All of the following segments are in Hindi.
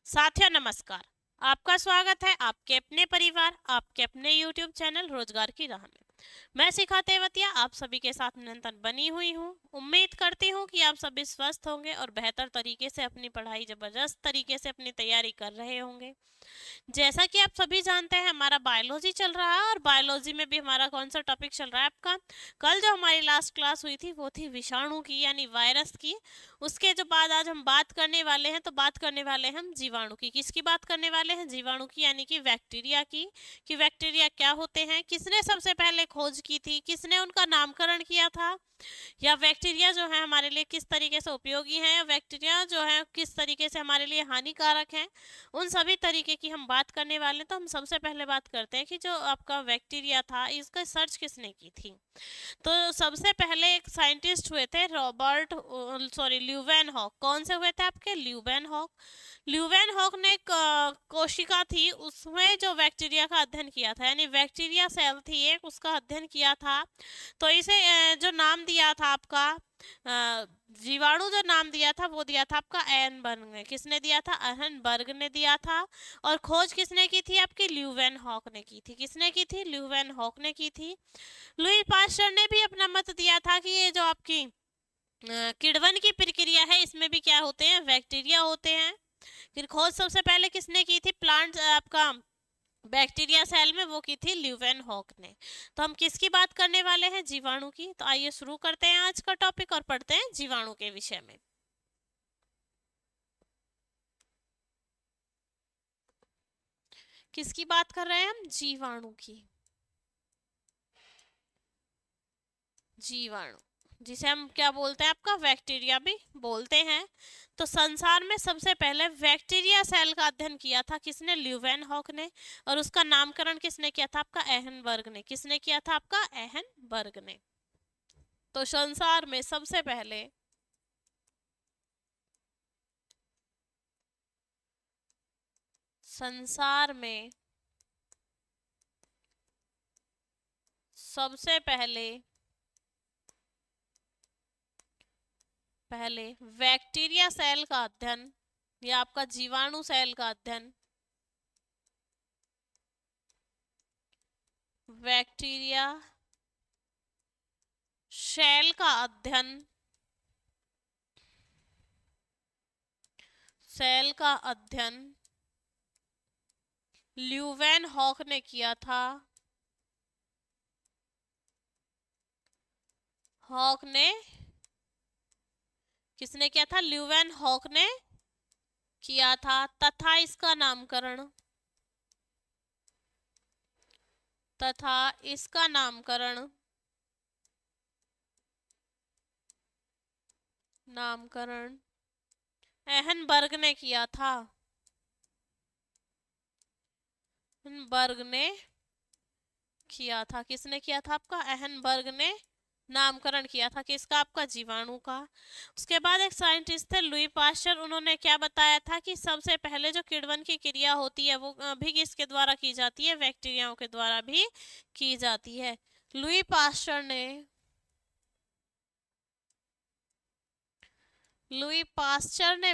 साथियों नमस्कार। आपका स्वागत है आपके अपने परिवार आपके अपने YouTube चैनल रोजगार की राह में। मैं शिखा तेवतिया आप सभी के साथ निरंतर बनी हुई हूँ। उम्मीद करती हूँ कि आप सभी स्वस्थ होंगे और बेहतर तरीके से अपनी पढ़ाई जबरदस्त तरीके से अपनी तैयारी कर रहे होंगे। जैसा कि आप सभी जानते हैं हमारा बायोलॉजी चल रहा है और बायोलॉजी में भी हमारा कौन सा टॉपिक चल रहा है आपका। कल जो हमारी लास्ट क्लास हुई थी वो थी विषाणु की यानी वायरस की। उसके जो बाद आज हम बात करने वाले हैं तो बात करने वाले हैं हम जीवाणु की। किसकी बात करने वाले हैं? जीवाणु की यानी कि बैक्टीरिया की। कि बैक्टीरिया क्या होते हैं, किसने सबसे पहले खोज की थी, किसने उनका नामकरण किया था, या बैक्टीरिया जो है हमारे लिए किस तरीके से उपयोगी हैं, या बैक्टीरिया जो है किस तरीके से हमारे लिए हानिकारक हैं। उन सभी तरीके की हम बात करने वाले हैं। तो हम सबसे पहले बात करते हैं कि जो आपका बैक्टीरिया था इसका सर्च किसने की थी। तो सबसे पहले एक साइंटिस्ट हुए थे ल्यूवेन हॉक। कौन से हुए थे आपके? Leeuwen hoc. ल्यूवेन हॉक ने एक कोशिका थी उसमें जो बैक्टीरिया का अध्ययन किया था, यानी बैक्टीरिया सेल थी एक, उसका अध्ययन किया था। तो इसे जो नाम दिया था आपका जीवाणु, जो नाम दिया था वो दिया था आपका एहनबर्ग ने। किसने दिया था? एहनबर्ग ने दिया था। और खोज किसने की थी? आपकी ल्यूवेन हॉक ने की थी। किसने की थी? ल्यूवेन हॉक ने की थी। लुई पास्चर ने भी अपना मत दिया था कि ये जो आपकी किण्वन की प्रक्रिया है इसमें भी क्या होते हैं? बैक्टीरिया होते हैं। फिर खोज सबसे पहले किसने की थी प्लांट आपका बैक्टीरिया सेल में? वो की थी ल्यूवेन हॉक ने। तो हम किसकी बात करने वाले हैं? जीवाणु की। तो आइए शुरू करते हैं आज का टॉपिक और पढ़ते हैं जीवाणु के विषय में। किसकी बात कर रहे हैं हम? जीवाणु की। जीवाणु जिसे हम क्या बोलते हैं? आपका बैक्टीरिया भी बोलते हैं। तो संसार में सबसे पहले बैक्टीरिया सेल का अध्ययन किया था किसने? ल्यूवेन हॉक ने। और उसका नामकरण किसने किया था? आपका एहनबर्ग ने। किसने किया था? आपका एहनबर्ग ने। तो संसार में सबसे पहले संसार में सबसे पहले पहले बैक्टीरिया सेल का अध्ययन या आपका जीवाणु सेल का अध्ययन बैक्टीरिया सेल का अध्ययन सेल का अध्ययन ल्यूवेन हॉक ने किया था। हॉक ने किसने किया था? ल्यूवेन हॉक ने किया था। तथा इसका नामकरण नामकरण एहनबर्ग ने किया था। एहनबर्ग ने किया था। किसने किया था? आपका एहनबर्ग ने नामकरण किया था किसका? आपका जीवाणु का। उसके बाद एक साइंटिस्ट थे लुई पास्चर। उन्होंने क्या बताया था कि सबसे पहले जो किण्वन की क्रिया होती है वो भी किसके द्वारा की जाती है? बैक्टीरियाओं के द्वारा भी की जाती है। लुई पास्चर ने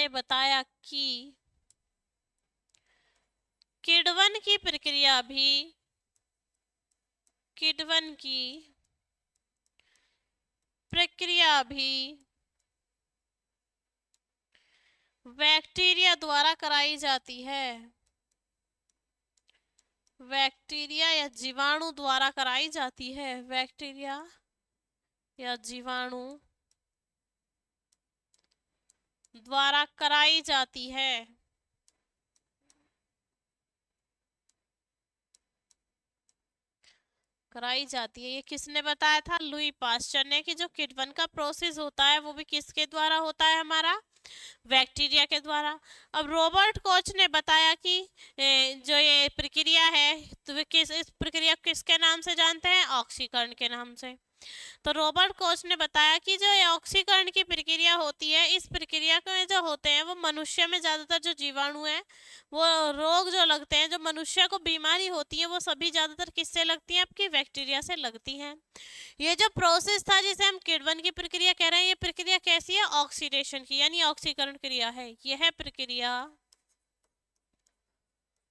बताया कि किण्वन की प्रक्रिया भी बैक्टीरिया द्वारा कराई जाती है। बैक्टीरिया या जीवाणु द्वारा कराई जाती है। बैक्टीरिया या जीवाणु द्वारा कराई जाती है। ये किसने बताया था? लुई पास्चर ने। कि जो किण्वन का प्रोसेस होता है वो भी किसके द्वारा होता है? हमारा बैक्टीरिया के द्वारा। अब रॉबर्ट कोच ने बताया कि जो ये प्रक्रिया है तो वे इस प्रक्रिया को किसके नाम से जानते हैं? ऑक्सीकरण के नाम से। तो रॉबर्ट कोच ने बताया कि जो ये ऑक्सीकरण की प्रक्रिया होती है, इस प्रक्रिया में जो होते हैं वो मनुष्य में ज़्यादातर जो जीवाणु है, वो रोग जो लगते हैं, जो मनुष्य को बीमारी होती है, वो सभी ज़्यादातर किससे लगती हैं? आपकी बैक्टीरिया से लगती हैं। ये जो प्रोसेस था जिसे हम किण्वन की प्रक्रिया कह रहे हैं, ये प्रक्रिया कैसी है? ऑक्सीडेशन की, यानी ऑक्सीकरण क्रिया है। यह प्रक्रिया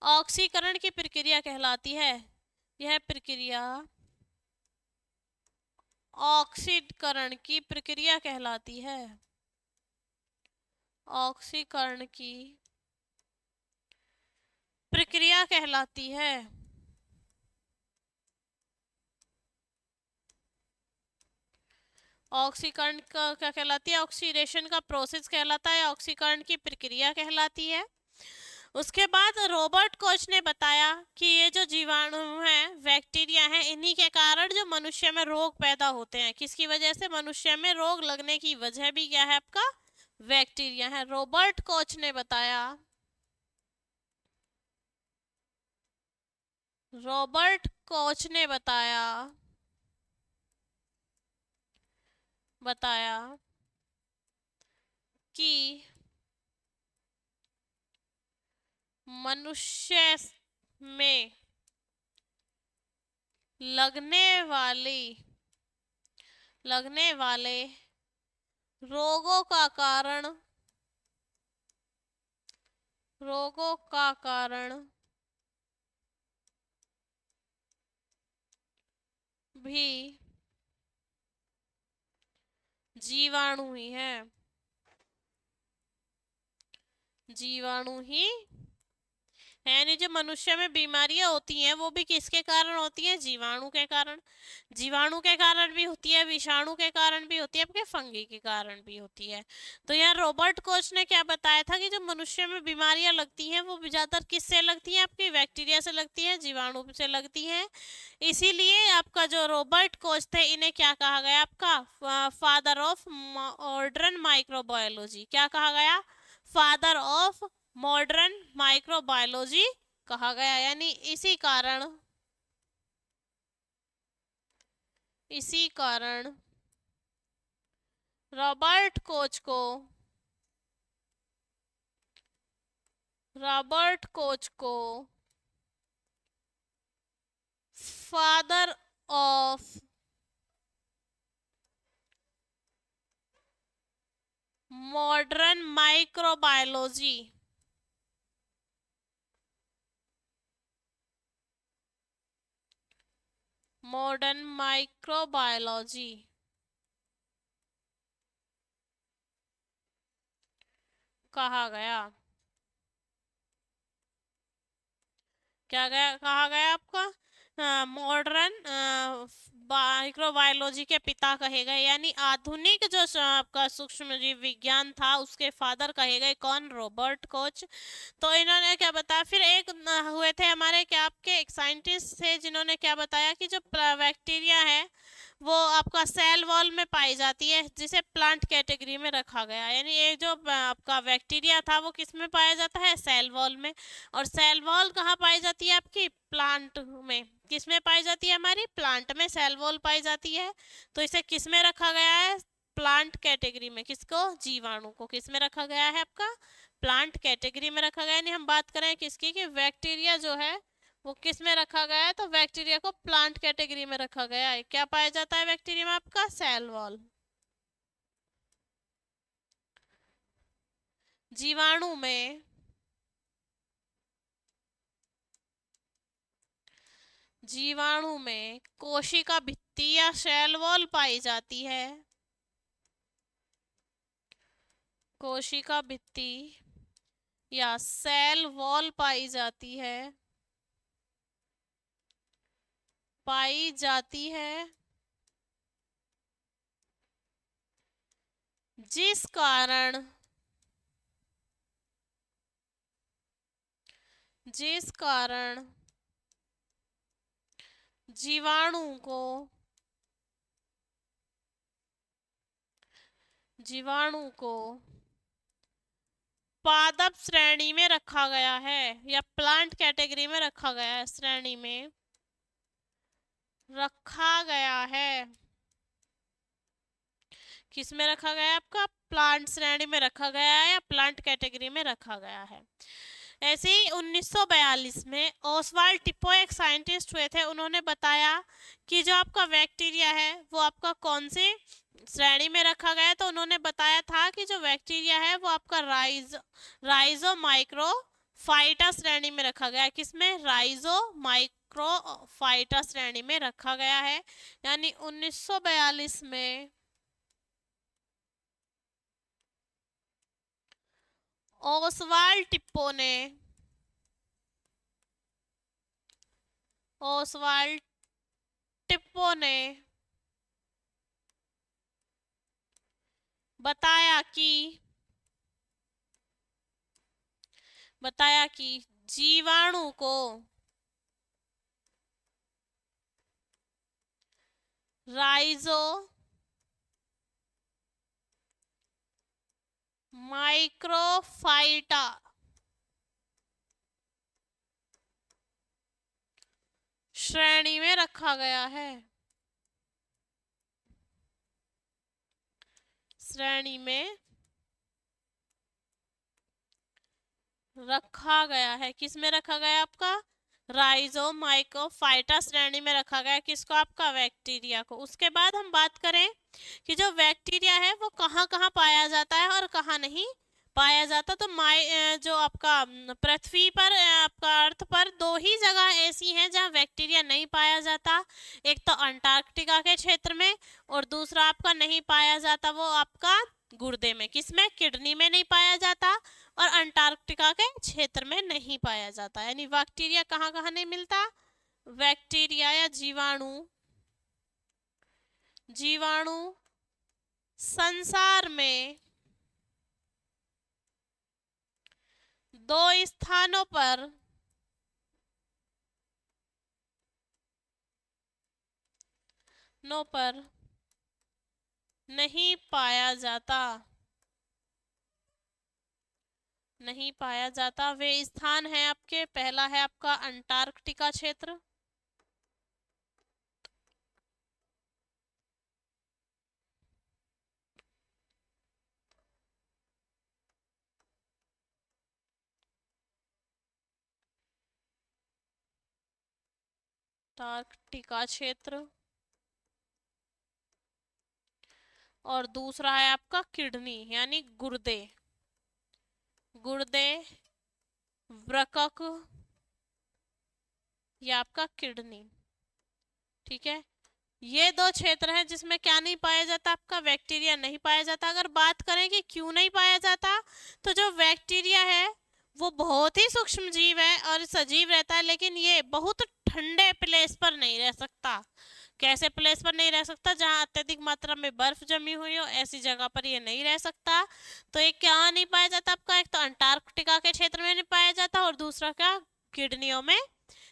ऑक्सीकरण की प्रक्रिया कहलाती है। यह प्रक्रिया ऑक्सीकरण की प्रक्रिया कहलाती है। ऑक्सीकरण की प्रक्रिया कहलाती है। ऑक्सीकरण का क्या कहलाती है? ऑक्सीडेशन का प्रोसेस कहलाता है, ऑक्सीकरण की प्रक्रिया कहलाती है। उसके बाद रॉबर्ट कोच ने बताया कि ये जो जीवाणु हैं, बैक्टीरिया हैं, इन्हीं के कारण जो मनुष्य में रोग पैदा होते हैं। किसकी वजह से? मनुष्य में रोग लगने की वजह भी क्या है? आपका बैक्टीरिया है। रॉबर्ट कोच ने बताया, रॉबर्ट कोच ने बताया कि मनुष्य में लगने वाले रोगों का कारण भी जीवाणु ही है। जीवाणु ही, यानी जो मनुष्य में बीमारियां होती हैं वो भी किसके कारण होती हैं? जीवाणु के कारण। जीवाणु के कारण भी होती है, विषाणु के कारण भी होती है, आपके फंगी के कारण भी होती है। तो यहाँ रॉबर्ट कोच ने क्या बताया था कि जो मनुष्य में बीमारियां लगती हैं वो ज्यादातर किससे लगती हैं? आपकी बैक्टीरिया से लगती हैं, जीवाणु से लगती हैं। इसीलिए आपका जो रॉबर्ट कोच थे, इन्हें क्या कहा गया? आपका फादर ऑफ मॉडर्न माइक्रोबायोलॉजी। क्या कहा गया? फादर ऑफ मॉडर्न माइक्रोबायोलॉजी कहा गया। यानी इसी कारण रॉबर्ट कोच को फादर ऑफ मॉडर्न माइक्रोबायोलॉजी कहा गया। कहा गया आपका मॉडर्न माइक्रोबायोलॉजी के पिता कहे गए, यानी आधुनिक जो आपका सूक्ष्म जीव विज्ञान था उसके फादर कहे गए। कौन? Robert Koch. तो इन्होंने क्या बताया फिर? एक हुए थे हमारे क्या आपके एक साइंटिस्ट थे जिन्होंने क्या बताया कि जो बैक्टीरिया है वो आपका सेल वॉल में पाई जाती है, जिसे प्लांट कैटेगरी में रखा गया। यानी ये जो आपका बैक्टीरिया था वो किस में पाया जाता है? सेल वॉल में। और सेल वॉल कहाँ पाई जाती है? आपकी प्लांट में। किस में पाई जाती है? हमारी प्लांट में सेल वॉल पाई जाती है। तो इसे किस में रखा गया है? प्लांट कैटेगरी में। किसको? जीवाणु को किस में रखा गया है? आपका प्लांट कैटेगरी में रखा गया। यानी हम बात करें किसकी कि बैक्टीरिया जो है वो किस में रखा गया है? तो बैक्टीरिया को प्लांट कैटेगरी में रखा गया है। क्या पाया जाता है बैक्टीरिया में? आपका सेल वॉल। जीवाणु में कोशिका भित्ति या सेल वॉल पाई जाती है। कोशिका भित्ति या सेल वॉल पाई जाती है। जिस कारण जीवाणु को पादप श्रेणी में रखा गया है या प्लांट कैटेगरी में रखा गया है, श्रेणी में रखा गया है। किस में रखा गया है आपका? प्लांट श्रेणी में रखा गया है या प्लांट कैटेगरी में रखा गया है। ऐसे ही 1942 में ओसवाल्ड टिप्पो एक साइंटिस्ट हुए थे, उन्होंने बताया कि जो आपका बैक्टीरिया है वो आपका कौन सी श्रेणी में रखा गया है। तो उन्होंने बताया था कि जो बैक्टीरिया है वो आपका राइजोमाइक्रोफाइटा श्रेणी में रखा गया है। किसमें? राइजोमाइक्रोफाइटा श्रेणी में रखा गया है। यानी 1942 में ओसवाल्ड टिप्पो ने बताया कि जीवाणु को राइजोमाइक्रोफाइटा श्रेणी में रखा गया है। श्रेणी में रखा गया है। किस में रखा गया है आपका? राइजोमाइक्रोफाइटा श्रेणी में रखा गया है। किसको? आपका बैक्टीरिया को। उसके बाद हम बात करें कि जो बैक्टीरिया है वो कहाँ कहाँ पाया जाता है और कहाँ नहीं पाया जाता। तो जो आपका पृथ्वी पर आपका अर्थ पर दो ही जगह ऐसी हैं जहाँ बैक्टीरिया नहीं पाया जाता। एक तो अंटार्कटिका के क्षेत्र में और दूसरा आपका नहीं पाया जाता वो आपका गुर्दे में। किसमें? किडनी में नहीं पाया जाता और अंटार्कटिका के क्षेत्र में नहीं पाया जाता। यानी बैक्टीरिया कहाँ कहाँ नहीं मिलता? बैक्टीरिया या जीवाणु संसार में दो स्थानों पर नहीं पाया जाता। वे स्थान हैं आपके, पहला है आपका अंटार्कटिका क्षेत्र, अंटार्कटिका क्षेत्र, और दूसरा है आपका किडनी यानी गुर्दे, वृकक या आपका किडनी। ठीक है, ये दो क्षेत्र हैं जिसमें क्या नहीं पाया जाता? आपका बैक्टीरिया नहीं पाया जाता। अगर बात करें कि क्यों नहीं पाया जाता, तो जो बैक्टीरिया है वो बहुत ही सूक्ष्म जीव है और सजीव रहता है, लेकिन ये बहुत ठंडे प्लेस पर नहीं रह सकता। कैसे प्लेस पर नहीं रह सकता? जहाँ अत्यधिक मात्रा में बर्फ जमी हुई हो, ऐसी जगह पर ये नहीं रह सकता। तो ये क्या नहीं पाया जाता आपका? एक तो अंटार्कटिका के क्षेत्र में नहीं पाया जाता और दूसरा क्या? किडनियों में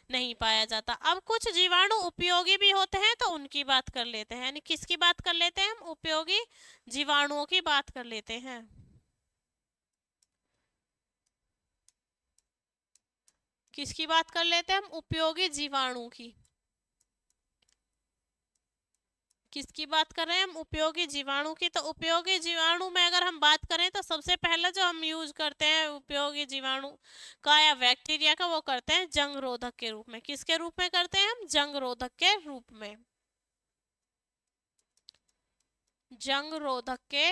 नहीं पाया जाता। अब कुछ जीवाणु उपयोगी भी होते हैं तो उनकी बात कर लेते हैं। यानी किसकी बात कर लेते हैं हम? उपयोगी जीवाणुओं की बात कर लेते हैं। किसकी बात कर लेते हैं हम? उपयोगी जीवाणु की। किसकी बात कर रहे हैं हम? उपयोगी जीवाणु की। तो उपयोगी जीवाणु में अगर हम बात करें तो सबसे पहला जो हम यूज करते हैं उपयोगी जीवाणु का या बैक्टीरिया का, वो करते हैं जंग रोधक के रूप में। किसके रूप में करते हैं हम? जंग रोधक के रूप में। जंग रोधक के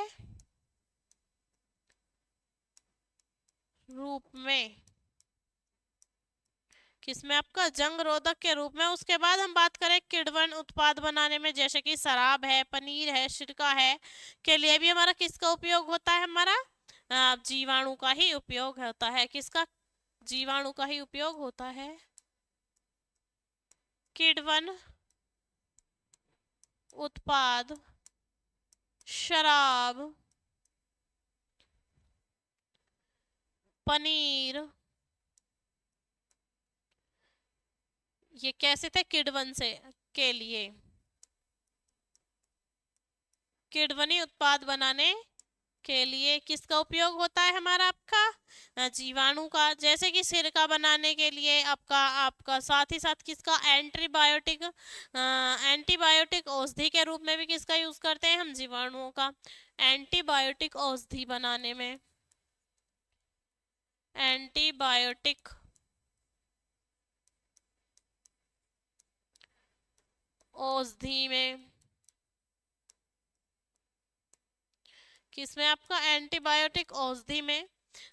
रूप में। किसमें? आपका जंग रोधक के रूप में। उसके बाद हम बात करें किण्वन उत्पाद बनाने में, जैसे कि शराब है, पनीर है, सिरका है, के लिए भी हमारा किसका उपयोग होता है? हमारा जीवाणु का ही उपयोग होता है। किसका? जीवाणु का ही उपयोग होता है। किण्वन उत्पाद, शराब, पनीर, ये कैसे थे? किण्वन से के लिए, किण्वनी उत्पाद बनाने के लिए किसका उपयोग होता है हमारा आपका जीवाणु का, जैसे कि सिरका बनाने के लिए आपका आपका साथ ही साथ किसका एंटीबायोटिक एंटीबायोटिक औषधि के रूप में भी किसका यूज करते हैं हम जीवाणुओं का, एंटीबायोटिक औषधि बनाने में, एंटीबायोटिक औषधि में, किसमें आपका एंटीबायोटिक औषधि में,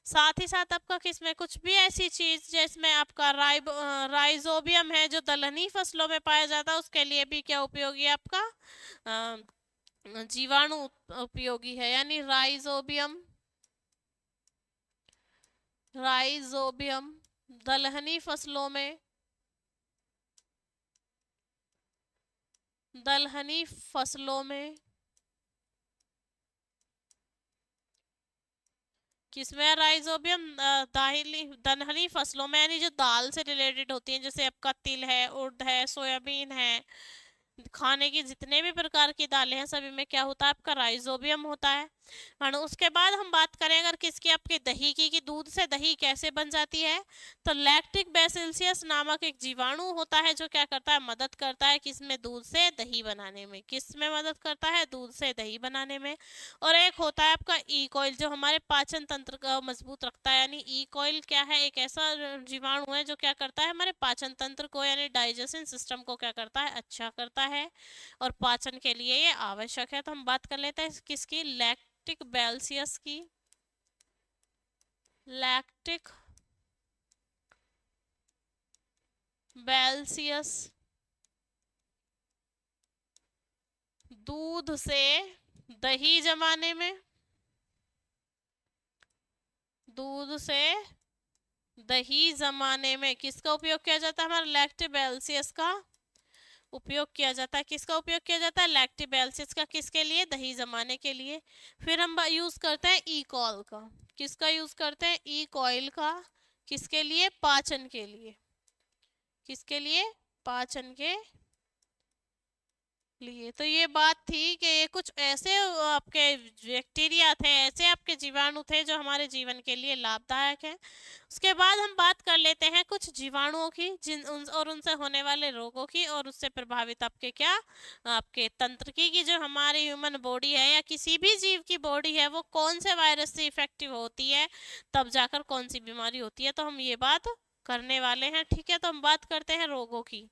साथ ही साथ आपका किसमें कुछ भी ऐसी चीज जिसमें आपका राइजोबियम है जो दलहनी फसलों में पाया जाता है उसके लिए भी क्या उपयोगी है आपका जीवाणु उपयोगी है, यानी राइजोबियम, राइजोबियम दलहनी फसलों में, दलहनी फसलों में किसमें राइजोबियम दलहनी फसलों में, यानी जो दाल से रिलेटेड होती हैं, जैसे आपका तिल है, उड़द है, सोयाबीन है, खाने की जितने भी प्रकार की दालें हैं सभी में क्या होता है आपका राइजोबियम होता है ना। उसके बाद हम बात करें अगर किसकी आपके दही की कि दूध से दही कैसे बन जाती है, तो लैक्टिक बेसिलसियस नामक एक जीवाणु होता है जो क्या करता है मदद करता है किसमें दूध से दही बनाने में, किसमें मदद करता है दूध से दही बनाने में। और एक होता है आपका ई कॉइल जो हमारे पाचन तंत्र का मजबूत रखता है, यानी ई कॉइल क्या है एक ऐसा जीवाणु है जो क्या करता है हमारे पाचन तंत्र को यानी डाइजेशन सिस्टम को क्या करता है अच्छा करता है और पाचन के लिए ये आवश्यक है। तो हम बात कर लेते हैं किसकी लैक्टिक बेल्सियस की, लैक्टिक बेल्सियस दूध से दही जमाने में, दूध से दही जमाने में किसका उपयोग किया जाता है हमारा लैक्टिबेल्सियस का उपयोग किया जाता है, किसका उपयोग किया जाता है लैक्टिबेल्सिस का, किसके लिए दही जमाने के लिए। फिर हम यूज करते हैं ई कॉल का, किसका यूज करते हैं ई कॉइल का, किसके लिए पाचन के लिए, किसके लिए पाचन के लिए। तो ये बात थी कि ये कुछ ऐसे आपके बैक्टीरिया थे, ऐसे आपके जीवाणु थे जो हमारे जीवन के लिए लाभदायक हैं। उसके बाद हम बात कर लेते हैं कुछ जीवाणुओं की और उनसे होने वाले रोगों की और उससे प्रभावित आपके क्या आपके तंत्र की जो हमारी ह्यूमन बॉडी है या किसी भी जीव की बॉडी है वो कौन से वायरस से इफेक्टिव होती है तब जाकर कौन सी बीमारी होती है, तो हम ये बात करने वाले हैं। ठीक है, तो हम बात करते हैं रोगों की,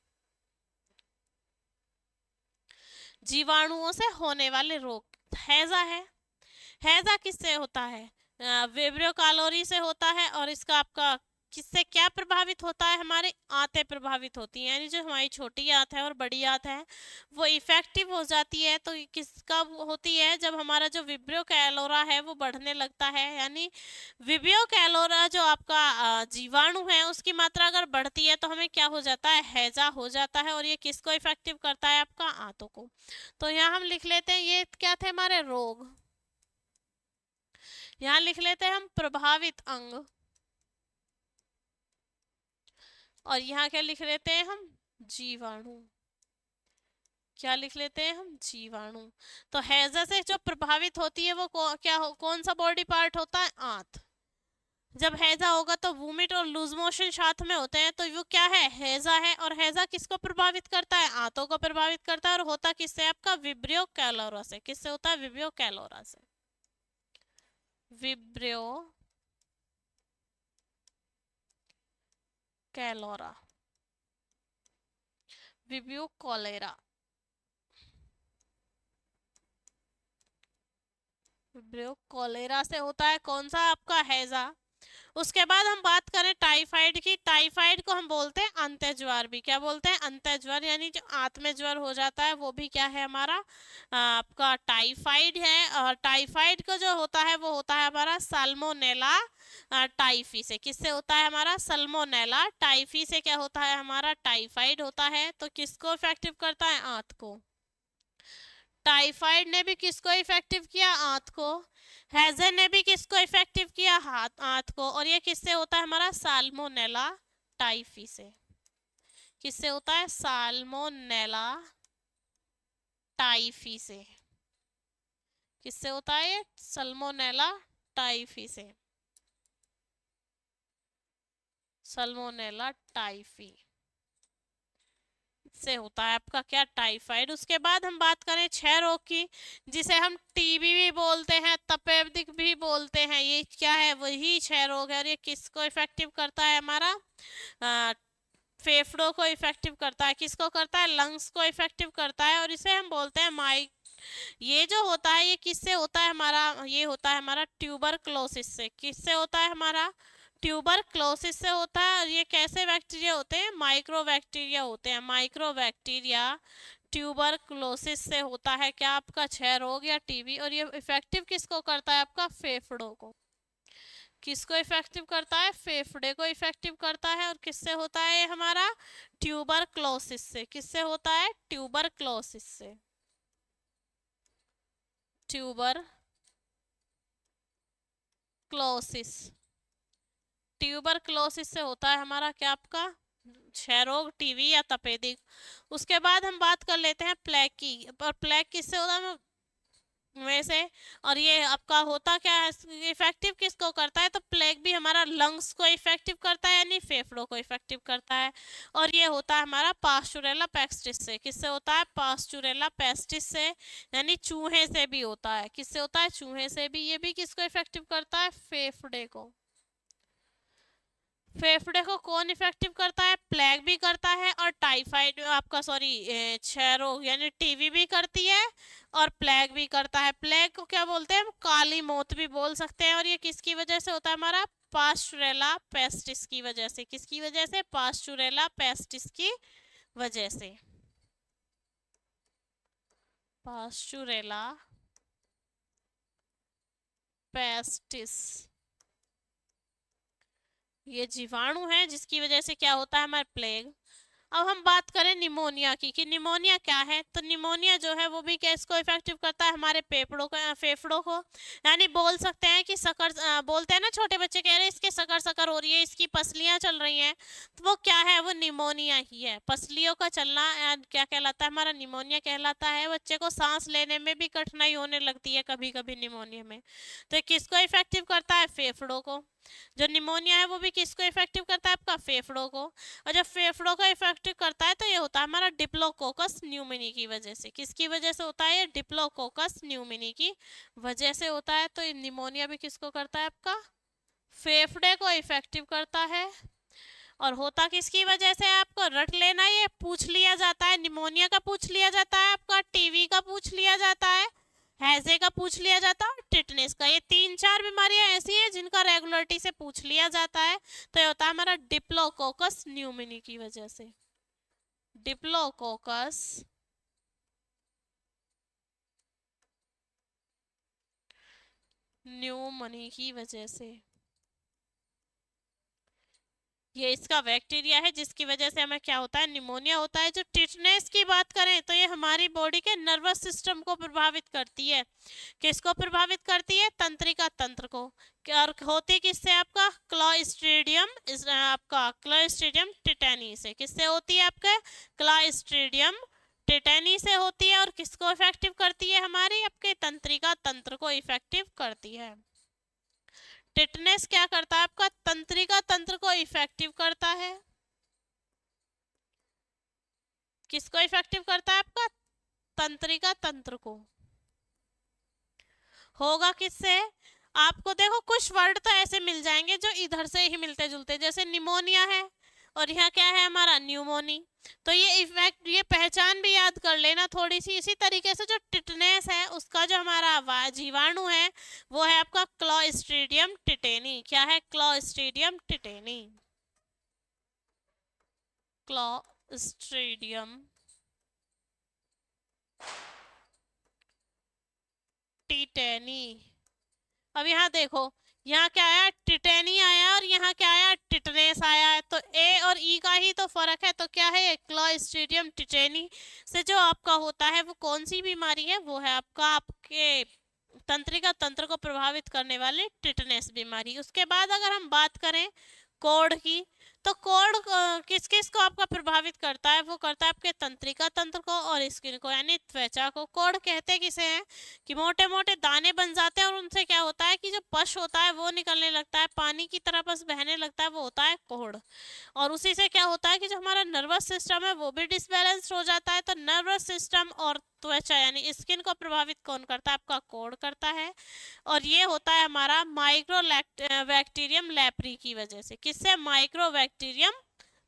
जीवाणुओं से होने वाले रोग। हैजा है, हैजा किससे होता है विब्रियो कैलोरी से होता है और इसका आपका किससे क्या प्रभावित होता है हमारे आंतें प्रभावित होती हैं, यानी जो हमारी छोटी आंत है और बड़ी आंत है वो इफेक्टिव हो जाती है। तो किसका होती है जब हमारा जो विब्रियो कैलोरा है वो बढ़ने लगता है, यानी विब्रियो कैलोरा जो आपका जीवाणु है उसकी मात्रा अगर बढ़ती है तो हमें क्या हो जाता है हैजा हो जाता है और ये किसको इफेक्टिव करता है आपका आंतों को। तो यहाँ हम लिख लेते हैं ये क्या थे हमारे रोग, यहाँ लिख लेते हैं हम प्रभावित अंग और यहाँ क्या लिख लेते हैं हम जीवाणु, क्या लिख लेते हैं हम जीवाणु। तो हैजा से जो प्रभावित होती है वो कौन सा बॉडी पार्ट होता है आंत। जब हैजा होगा तो वोमिट और लूज मोशन साथ में होते हैं, तो वो क्या है हैजा है और हैजा किसको प्रभावित करता है आंतों को प्रभावित करता है और होता किससे आपका विब्रियो कैलोरा से, किससे होता है विब्रियो कैलोरा से, vibrio cholera, vibrio cholera, vibrio cholera से होता है कौन सा आपका हैजा। उसके बाद हम बात करें टाइफाइड की, टाइफाइड को हम बोलते हैं अंत्य ज्वर भी, क्या बोलते हैं अंत्य ज्वर, यानी जो आंत में ज्वर हो जाता है वो भी क्या है हमारा आपका टाइफाइड है। और टाइफाइड का जो होता है वो होता है हमारा साल्मोनेला टाइफी से, किससे होता है हमारा सल्मोनेला टाइफी से क्या होता है हमारा टाइफाइड होता है। तो किसको इफेक्टिव करता है आंत को, टाइफाइड ने भी किसको इफेक्टिव किया आंत को, हैजे ने भी किसको इफेक्टिव किया हाथ आंत को, और ये किससे होता है हमारा साल्मोनेला टाइफी से, किससे होता है साल्मोनेला टाइफी से। किससे होता है ये? सल्मोनेला टाइफी से। सल्मोनेला टाइफी से होता है आपका क्या? टाइफाइड। उसके बाद हम बात करें क्षय रोग की, जिसे हम टीबी भी बोलते हैं, तपेदिक भी बोलते हैं। ये क्या है? वही क्षय रोग है। और ये किसको इफेक्टिव करता है? हमारा फेफड़ों को इफेक्टिव करता है। किसको करता है? लंग्स को इफेक्टिव करता है। और इसे हम बोलते हैं ये जो होता है ये किससे होता है? हमारा ये होता है हमारा ट्यूबरक्लोसिस से। किससे होता है? हमारा ट्यूबरक्लोसिस से होता है। और ये कैसे बैक्टीरिया होते हैं? माइक्रो बैक्टीरिया होते हैं। माइक्रो बैक्टीरिया ट्यूबरक्लोसिस से होता है क्या? आपका क्षय रोग या टीबी। और ये इफेक्टिव किसको करता है? आपका फेफड़ों को। किसको इफेक्टिव करता है? फेफड़े को इफेक्टिव करता है। और किससे होता है ये हमारा? ट्यूबरक्लोसिस से। किससे होता है? ट्यूबरक्लोसिस से। ट्यूबर क्लोसिस। ट्यूबरक्लोसिस से होता है हमारा क्या? आपका क्षय रोग, टीबी या तपेदिक। उसके बाद हम बात कर लेते हैं प्लेग की। और प्लेग किससे होता है? में से। और ये आपका होता क्या है? इफेक्टिव किसको करता है? तो प्लेग भी हमारा लंग्स को इफेक्टिव करता है, यानी फेफड़ों को इफेक्टिव करता है। और ये होता है हमारा पास्चुरेला पेस्टिस से। किससे होता है? पास्चुरेला पेस्टिस से, यानी चूहे से भी होता है। किससे होता है? चूहे से भी। ये भी किसको इफेक्टिव करता है? फेफड़े को। फेफड़े को कौन इफेक्टिव करता है? प्लेग भी करता है, और टाइफाइड आपका सॉरी क्षय रोग यानी टीबी भी करती है, और प्लेग भी करता है। प्लेग को क्या बोलते हैं हम? काली मौत भी बोल सकते हैं। और ये किसकी वजह से होता है? हमारा पास्चुरेला पेस्टिस की वजह से। किसकी वजह से? पास्चुरेला पेस्टिस की वजह से। पास्चुरेला पेस्टिस ये जीवाणु है, जिसकी वजह से क्या होता है? हमारे प्लेग। अब हम बात करें निमोनिया की, कि निमोनिया क्या है। तो निमोनिया जो है वो भी किसको इफेक्टिव करता है? हमारे फेफड़ों को। यानी बोल सकते हैं कि सकर बोलते हैं ना, छोटे बच्चे कह रहे हैं इसके सकर सकर हो रही है, इसकी पसलियां चल रही हैं। तो वो क्या है? वो निमोनिया ही है। पसलियों का चलना क्या कहलाता है? हमारा निमोनिया कहलाता है। बच्चे को सांस लेने में भी कठिनाई होने लगती है कभी कभी निमोनिया में। तो ये किसको इफेक्टिव करता है? फेफड़ों को। जो निमोनिया है वो भी किसको इफेक्टिव करता है? आपका फेफड़ों को। और जब फेफड़ों को इफेक्टिव करता है तो ये होता है हमारा डिप्लोकोकस न्यूमोनी की वजह से। किसकी वजह से होता है? ये डिप्लोकोकस न्यूमोनी की वजह से होता है। तो निमोनिया भी किसको करता है? आपका फेफड़े को इफेक्टिव करता है। और होता किसकी वजह से? आपको रट लेना, ये पूछ लिया जाता है। निमोनिया का पूछ लिया जाता है, आपका टीवी का पूछ लिया जाता है, हैजे का पूछ लिया जाता है, और टिटनेस का। ये 3-4 बीमारियां ऐसी हैं जिनका रेगुलरिटी से पूछ लिया जाता है। तो ये होता है हमारा डिप्लोकोकस न्यूमोनी की वजह से। डिप्लोकोकस न्यूमोनी की वजह से। ये इसका बैक्टीरिया है, जिसकी वजह से हमें क्या होता है? निमोनिया होता है। जो टिटनेस की बात करें तो ये हमारी बॉडी के नर्वस सिस्टम को प्रभावित करती है। किसको प्रभावित करती है? तंत्रिका तंत्र को। और होती किससे? आपका क्लॉस्ट्रीडियम आपका क्लॉस्ट्रीडियम टिटेनी से। किससे होती है? आपका क्लॉस्ट्रीडियम टिटेनी से होती है। और किसको इफेक्टिव करती है? हमारी आपके तंत्रिका तंत्र को इफेक्टिव करती है। टिटनेस क्या करता है? आपका तंत्रिका तंत्र को इफेक्टिव करता है। किसको इफेक्टिव करता है? आपका तंत्रिका तंत्र को। होगा किससे? आपको देखो कुछ वर्ड तो ऐसे मिल जाएंगे जो इधर से ही मिलते जुलते, जैसे निमोनिया है और यहाँ क्या है? हमारा न्यूमोनी। तो ये इफेक्ट, ये पहचान भी याद कर लेना थोड़ी सी। इसी तरीके से जो टिटनेस है उसका जो हमारा जीवाणु है वो है आपका क्लॉस्ट्रीडियम टिटेनी। क्या है? Clostridium tetani. Clostridium tetani. अब यहाँ देखो, यहाँ क्या आया? टिटेनी आया, और यहाँ क्या आया? टिटनेस आया है। तो ए और ई का ही तो फर्क है। तो क्या है? क्लॉस्ट्रीडियम टिटेनी से जो आपका होता है वो कौन सी बीमारी है? वो है आपका आपके तंत्रिका तंत्र को प्रभावित करने वाली टिटनेस बीमारी। उसके बाद अगर हम बात करें कोढ़ की, तो कोड किस किस को आपका प्रभावित करता है? वो करता है आपके तंत्रिका तंत्र को और स्किन को, यानी त्वचा को। कोड कहते किसे हैं कि मोटे मोटे दाने बन जाते हैं और उनसे क्या होता है कि जो पश होता है वो निकलने लगता है, पानी की तरह बस बहने लगता है, वो होता है कोड। और उसी से क्या होता है कि जो हमारा नर्वस सिस्टम है वो भी डिसबैलेंस हो जाता है। तो नर्वस सिस्टम और त्वचा यानी स्किन को प्रभावित कौन करता है? आपका कोड करता है। और ये होता है हमारा माइक्रो बैक्टीरियम लेप्री की वजह से। किससे? माइक्रो बैक्टीरियम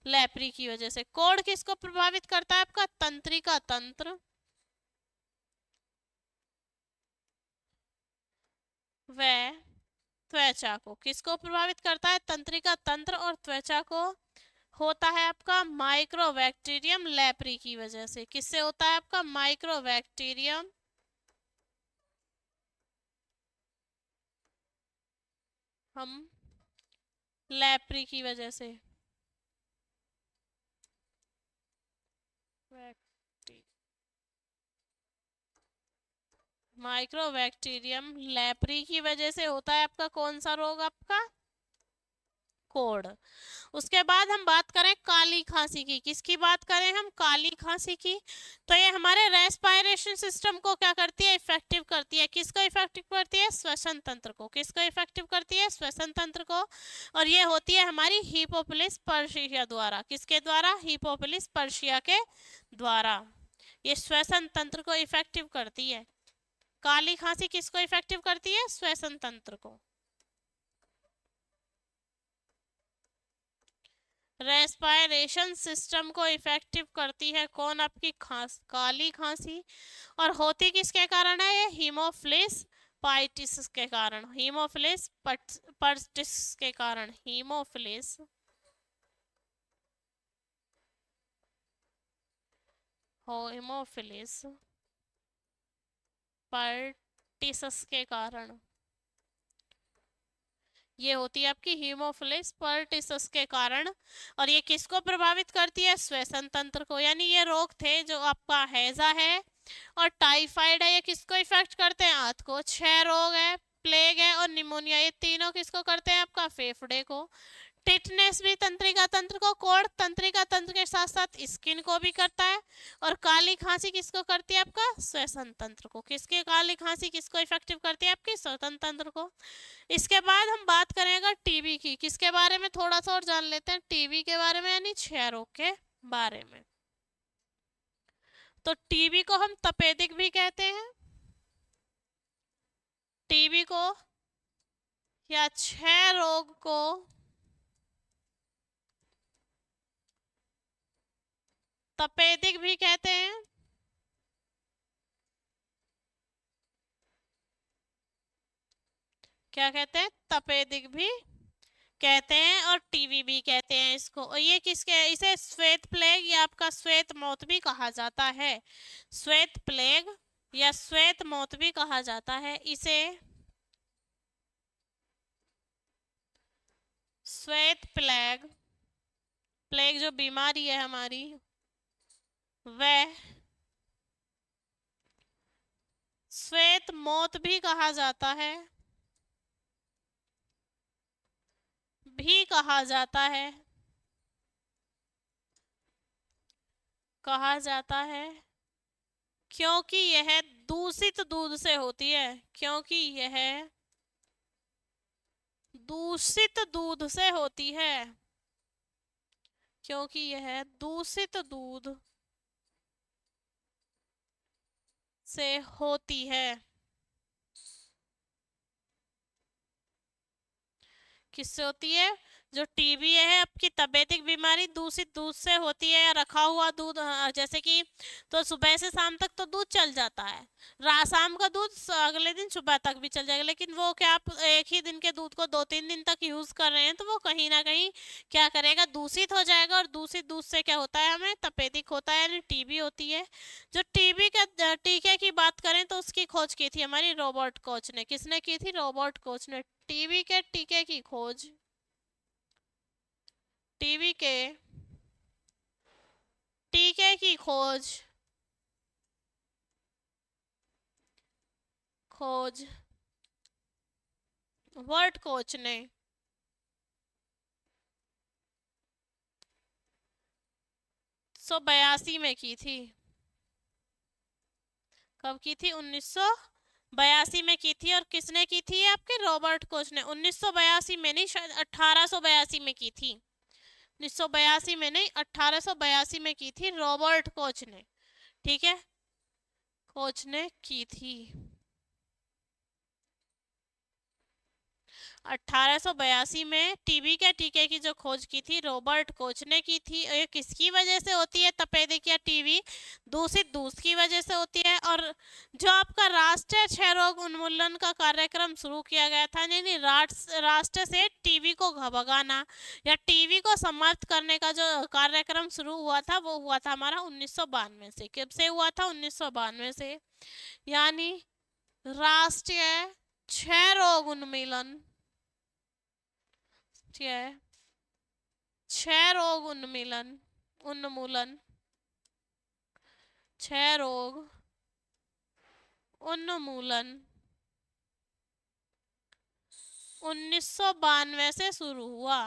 लेप्री की वजह से। कोड किसको प्रभावित करता है? आपका तंत्रिका तंत्र व त्वचा को। किसको प्रभावित करता है? तंत्रिका तंत्र और त्वचा को। होता है आपका माइक्रोबैक्टीरियम लेप्री की वजह से। किससे होता है? आपका माइक्रोबैक्टीरियम हम लेप्री की वजह से। माइक्रोबैक्टीरियम लेप्री की वजह से होता है आपका कौन सा रोग? आपका कोड। उसके बाद हम बात करें काली खांसी की। किसकी बात करें हम? काली खांसी की। तो ये हमारे रेस्पायरेशन सिस्टम को क्या करती है? इफेक्टिव करती है। किसको इफेक्टिव करती है? श्वसन तंत्र को। किसको इफेक्टिव करती है? श्वसन तंत्र को। और ये होती है हमारी हिपोप्लिस पर्शिया द्वारा। किसके द्वारा? हिपोप्लिस पर्शिया के द्वारा ये श्वसन तंत्र को इफेक्टिव करती है। काली खांसी किसको इफेक्टिव करती है? श्वसन तंत्र को। रेस्पायरेशन सिस्टम को इफेक्टिव करती है कौन? आपकी काली खांसी। और होती किसके कारण है? ये हीमोफिलिस पाइटिस के कारण। हीमोफिलिस पर्टिस के कारण। हीमोफिलिस हीमोफिलिस पर्टिस के कारण ये होती है आपकी हीमोफिलिस पर्टिसस के कारण। और ये किसको प्रभावित करती है? श्वसन तंत्र को। यानी ये रोग थे जो आपका हैजा है और टाइफाइड है, ये किसको इफेक्ट करते हैं? आंत को। 6 रोग है, प्लेग है और निमोनिया, ये तीनों किसको करते हैं? आपका फेफड़े को। टिटनेस भी तंत्रिका तंत्र को। कोड तंत्रिका तंत्र के साथ साथ स्किन को भी करता है। और काली खांसी किसको करती है? आपका श्वसन तंत्र को। किसके? काली खांसी किसको इफेक्टिव करती है? आपकी श्वसन तंत्र को। इसके बाद हम बात करेंगे टीबी की। किसके बारे में थोड़ा सा और जान लेते हैं? टीबी के बारे में, यानी क्षय रोग के बारे में। तो टीबी को हम तपेदिक भी कहते हैं। टीबी को या क्षय रोग को तपेदिक भी कहते हैं। क्या कहते हैं? तपेदिक भी कहते हैं और टीबी भी कहते हैं इसको। और ये किसके? इसे श्वेत प्लेग या आपका श्वेत मौत भी कहा जाता है। श्वेत प्लेग या श्वेत मौत भी कहा जाता है इसे। श्वेत प्लेग, प्लेग जो बीमारी है हमारी, वह श्वेत मौत भी कहा जाता है। भी कहा जाता है। कहा जाता है क्योंकि यह दूषित दूध से होती है। क्योंकि यह दूषित दूध से होती है। क्योंकि यह दूषित दूध से होती है। किससे होती है? जो टीबी है आपकी तपेदिक बीमारी दूषित दूध से होती है, या रखा हुआ दूध, जैसे कि तो सुबह से शाम तक तो दूध चल जाता है, शाम का दूध अगले दिन सुबह तक भी चल जाएगा, लेकिन वो क्या आप एक ही दिन के दूध को 2-3 दिन तक यूज कर रहे हैं तो वो कहीं ना कहीं क्या करेगा? दूषित हो जाएगा। और दूषित दूध से क्या होता है? हमें तपेदिक होता है, यानी टीबी होती है। जो टीबी के टीके की बात करें तो उसकी खोज की थी हमारी रॉबर्ट कोच ने। किसने की थी? रॉबर्ट कोच ने। टीबी के टीके की खोज, टीबी के टीके की खोज खोज वर्ट कोच ने 1982 में की थी। कब की थी? 1982 में की थी। और किसने की थी? आपके रॉबर्ट कोच ने। 1982 में नहीं, शायद 1882 में की थी। 1982 में नहीं, 1882 में की थी रॉबर्ट कोच ने। ठीक है, कोच ने की थी। 1882 में टीबी के टीके की जो खोज की थी रॉबर्ट कोच ने की थी। ये किसकी वजह से होती है तपेदिक या टीबी? दूषित दूध की वजह से होती है। और जो आपका राष्ट्रीय क्षय रोग उन्मूलन का कार्यक्रम शुरू किया गया था, नहीं नहीं, राष्ट्र से टीबी को भगाना या टीबी को समाप्त करने का जो कार्यक्रम शुरू हुआ था वो हुआ था हमारा 1992 से। कब से हुआ था? 1992 से। यानी राष्ट्रीय क्षय रोग उन्मूलन, क्षय रोग उन्मूलन, क्षय रोग उन्मूलन 1992 से शुरू हुआ।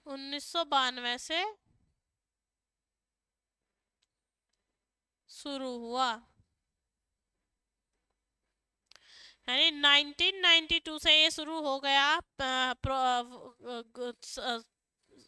1992 से शुरू हुआ, यानी 1992 से ये शुरू हो गया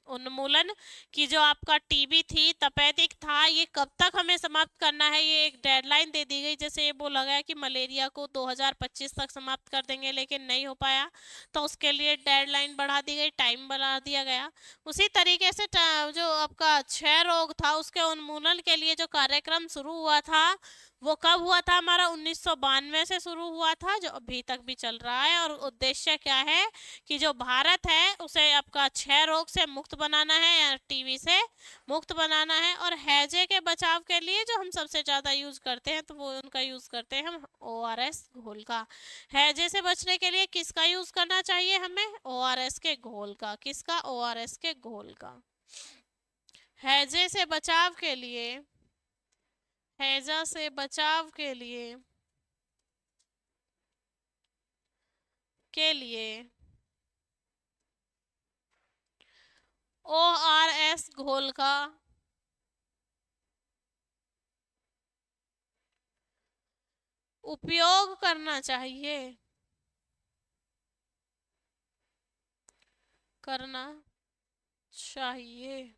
उन्मूलन की। जो आपका टीबी थी, तपेदिक था, ये कब तक हमें समाप्त करना है? ये एक डेडलाइन दे दी गई। जैसे ये बोला गया कि मलेरिया को 2025 तक समाप्त कर देंगे, लेकिन नहीं हो पाया, तो उसके लिए डेडलाइन बढ़ा दी गई, टाइम बढ़ा दिया गया। उसी तरीके से जो आपका क्षय रोग था उसके उन्मूलन के लिए जो कार्यक्रम शुरू हुआ था वो कब हुआ था? हमारा 1992 से शुरू हुआ था, जो अभी तक भी चल रहा है। और उद्देश्य क्या है कि जो भारत है उसे आपका क्षय रोग से मुक्त बनाना है या टीबी से मुक्त बनाना है। और हैजे के बचाव के लिए जो हम सबसे ज़्यादा यूज करते हैं, तो वो उनका यूज करते हैं हम ओआरएस घोल का। हैजे से बचने के लिए किसका यूज करना चाहिए हमें? ओआरएस के घोल का। किसका? ओआरएस के घोल का। हैजे से बचाव के लिए, हैजा से बचाव के लिए ओआरएस घोल का उपयोग करना चाहिए, करना चाहिए,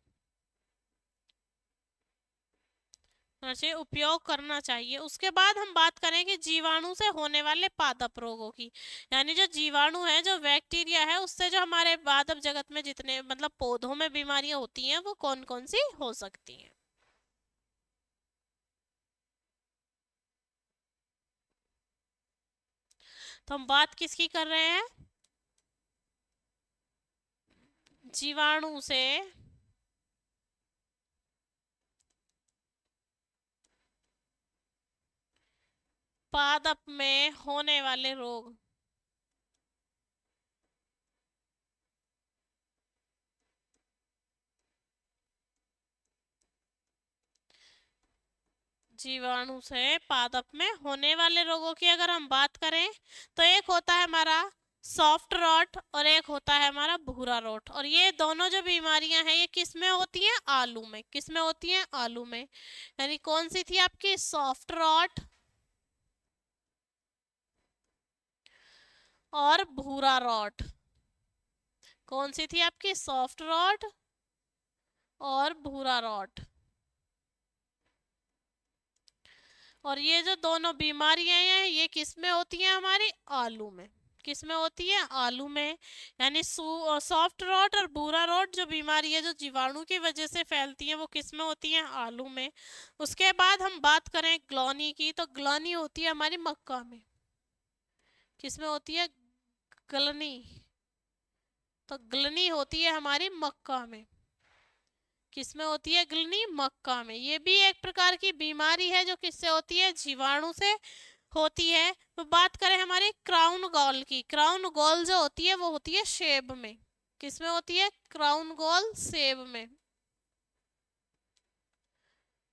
उपयोग करना चाहिए। उसके बाद हम बात करेंगे जीवाणु से होने वाले पादप रोगों की। यानी जो जीवाणु है, जो बैक्टीरिया है, उससे जो हमारे पादप जगत में जितने मतलब पौधों में बीमारियां होती हैं वो कौन कौन सी हो सकती हैं। तो हम बात किसकी कर रहे हैं? जीवाणु से पादप में होने वाले रोग। जीवाणु से पादप में होने वाले रोगों की अगर हम बात करें तो एक होता है हमारा सॉफ्ट रॉट और एक होता है हमारा भूरा रॉट। और ये दोनों जो बीमारियां हैं ये किस में होती हैं? आलू में। किस में होती हैं? आलू में। यानी कौन सी थी आपकी? सॉफ्ट रॉट और भूरा रॉट। कौन सी थी आपकी? सॉफ्ट रॉट और भूरा रॉट। और ये जो दोनों बीमारियां हैं ये किस में होती हैं? हमारी आलू में। किस में होती है? आलू में। यानी सॉफ्ट रॉट और भूरा रॉट जो बीमारी है जो जीवाणु की वजह से फैलती है वो किस में होती है? आलू में। उसके बाद हम बात करें ग्लॉनी की, तो ग्लॉनी होती है हमारी मक्का में। किस में होती है? ग्लनी। तो ग्लनी होती है हमारी मक्का में। किस में होती है? ग्लनी, मक्का में। ये भी एक प्रकार की बीमारी है जो किससे होती है? जीवाणु से होती है। तो बात करें हमारी क्राउन गॉल की, क्राउन गॉल जो होती है वो होती है सेब में। किस में होती है? क्राउन गॉल सेब में।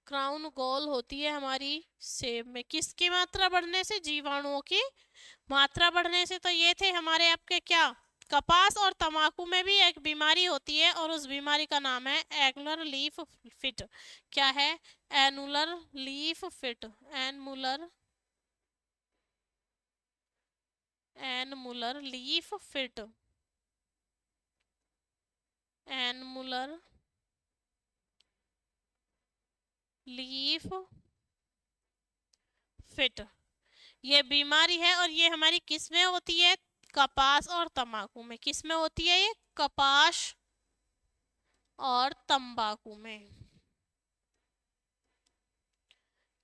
क्राउन गॉल होती है हमारी सेब में। किसकी मात्रा बढ़ने से? जीवाणुओं की मात्रा बढ़ने से। तो ये थे हमारे आपके क्या कपास और तंबाकू में भी एक बीमारी होती है और उस बीमारी का नाम है एनुलर लीफ फिट। क्या है? Annular leaf fit. Annular leaf fit. Annular leaf fit, ये बीमारी है और ये हमारी किस में होती है? कपास और तंबाकू में। किस में होती है ये? कपास और तंबाकू में।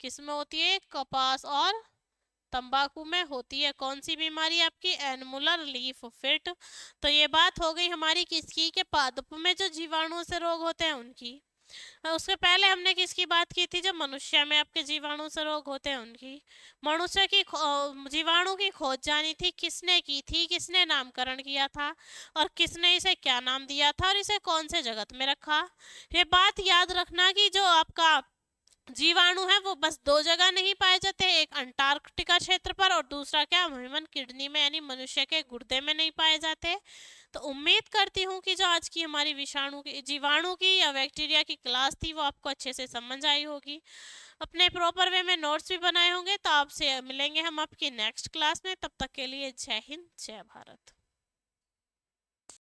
किस में होती है? कपास और तंबाकू में होती है। कौन सी बीमारी आपकी? Annular leaf fit. तो ये बात हो गई हमारी किसकी? के पादपों में जो जीवाणु से रोग होते हैं उनकी। उसके पहले हमने किसकी बात की थी? जब मनुष्य में आपके जीवाणु से रोग होते हैं उनकी। मनुष्य की जीवाणु की खोज जानी थी, किसने की थी? किसने नामकरण किया था और किसने इसे क्या नाम दिया था और इसे कौन से जगत में रखा? ये बात याद रखना कि जो आपका जीवाणु है वो बस दो जगह नहीं पाए जाते, एक अंटार्कटिका क्षेत्र पर और दूसरा क्या? ह्यूमन किडनी में, यानी मनुष्य के गुर्दे में नहीं पाए जाते। तो उम्मीद करती हूँ कि जो आज की हमारी विषाणु की, जीवाणु की या बैक्टीरिया की क्लास थी वो आपको अच्छे से समझ आई होगी। अपने प्रॉपर वे में नोट्स भी बनाए होंगे। तो आपसे मिलेंगे हम आपकी नेक्स्ट क्लास में। तब तक के लिए जय हिंद, जय भारत।